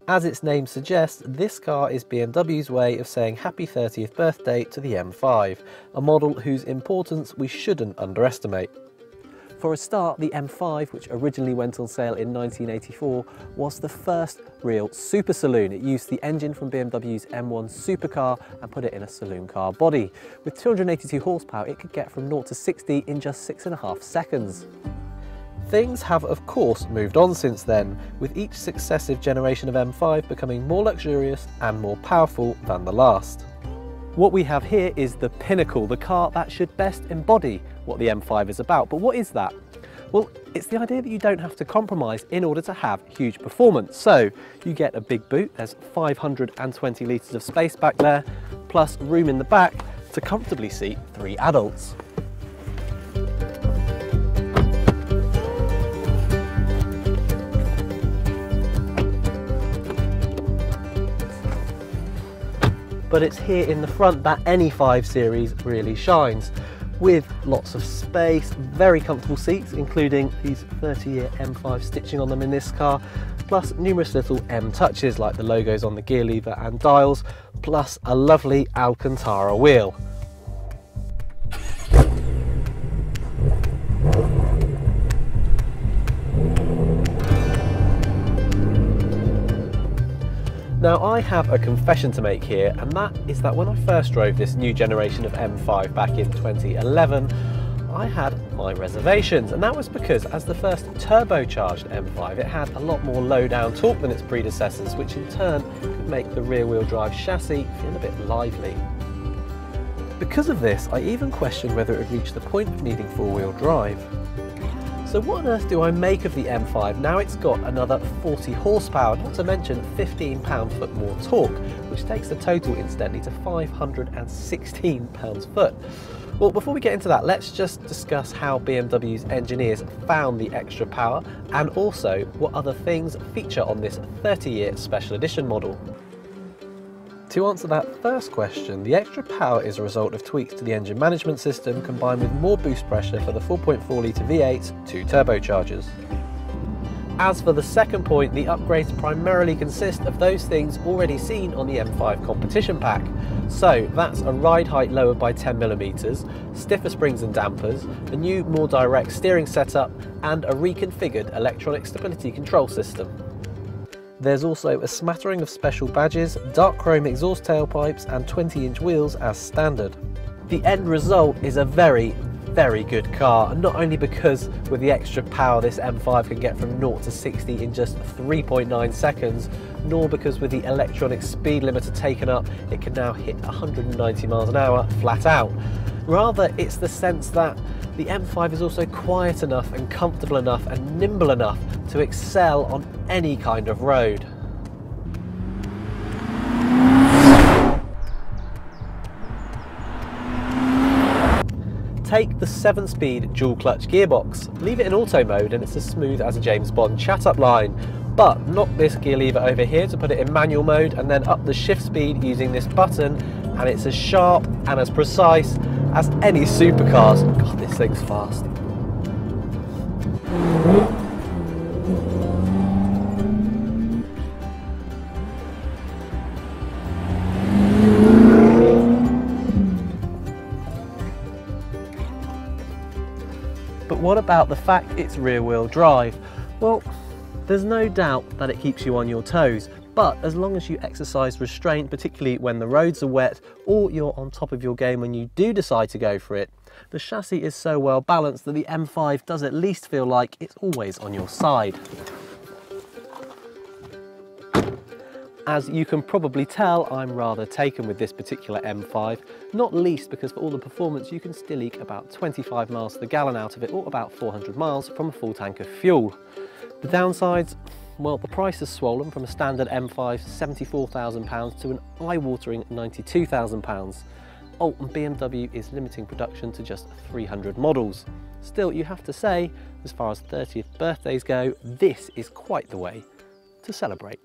As its name suggests, this car is BMW's way of saying happy 30th birthday to the M5, a model whose importance we shouldn't underestimate. For a start, the M5, which originally went on sale in 1984, was the first real super saloon. It used the engine from BMW's M1 supercar and put it in a saloon car body. With 282 horsepower, it could get from 0 to 60 in just 6.5 seconds. Things have of course moved on since then, with each successive generation of M5 becoming more luxurious and more powerful than the last. What we have here is the pinnacle, the car that should best embody what the M5 is about. But what is that? Well, it's the idea that you don't have to compromise in order to have huge performance. So you get a big boot, there's 520 litres of space back there, plus room in the back to comfortably seat 3 adults. But it's here in the front that any 5 Series really shines, with lots of space, very comfortable seats, including these 30-year M5 stitching on them in this car, plus numerous little M touches like the logos on the gear lever and dials, plus a lovely Alcantara wheel. Now I have a confession to make here, and that is that when I first drove this new generation of M5 back in 2011, I had my reservations, and that was because as the first turbocharged M5 it had a lot more low down torque than its predecessors, which in turn could make the rear wheel drive chassis feel a bit lively. Because of this, I even questioned whether it would reach the point of needing 4-wheel drive. So what on earth do I make of the M5 now it's got another 40 horsepower, not to mention 15 pound-foot more torque, which takes the total incidentally to 516 pounds-foot. Well, before we get into that, let's just discuss how BMW's engineers found the extra power and also what other things feature on this 30-year special edition model. To answer that first question, the extra power is a result of tweaks to the engine management system combined with more boost pressure for the 4.4 litre V8 2 turbochargers. As for the second point, the upgrades primarily consist of those things already seen on the M5 competition pack. So that's a ride height lowered by 10mm, stiffer springs and dampers, a new more direct steering setup and a reconfigured electronic stability control system. There's also a smattering of special badges, dark chrome exhaust tailpipes and 20-inch wheels as standard. The end result is a very good car, and not only because with the extra power this M5 can get from 0 to 60 in just 3.9 seconds, nor because with the electronic speed limiter taken up it can now hit 190 miles an hour flat out. Rather, it's the sense that the M5 is also quiet enough and comfortable enough and nimble enough to excel on any kind of road. Take the 7-speed dual-clutch gearbox. Leave it in auto mode and it's as smooth as a James Bond chat-up line. But knock this gear lever over here to put it in manual mode and then up the shift speed using this button, and it's as sharp and as precise as any supercars. God, this thing's fast. But what about the fact it's rear-wheel drive? Well, there's no doubt that it keeps you on your toes, but as long as you exercise restraint, particularly when the roads are wet or you're on top of your game when you do decide to go for it, the chassis is so well balanced that the M5 does at least feel like it's always on your side. As you can probably tell, I'm rather taken with this particular M5, not least because for all the performance you can still eke about 25 miles to the gallon out of it, or about 400 miles from a full tank of fuel. The downsides? Well, the price has swollen from a standard M5 £74,000 to an eye-watering £92,000. Oh, and BMW is limiting production to just 300 models. Still, you have to say, as far as 30th birthdays go, this is quite the way to celebrate.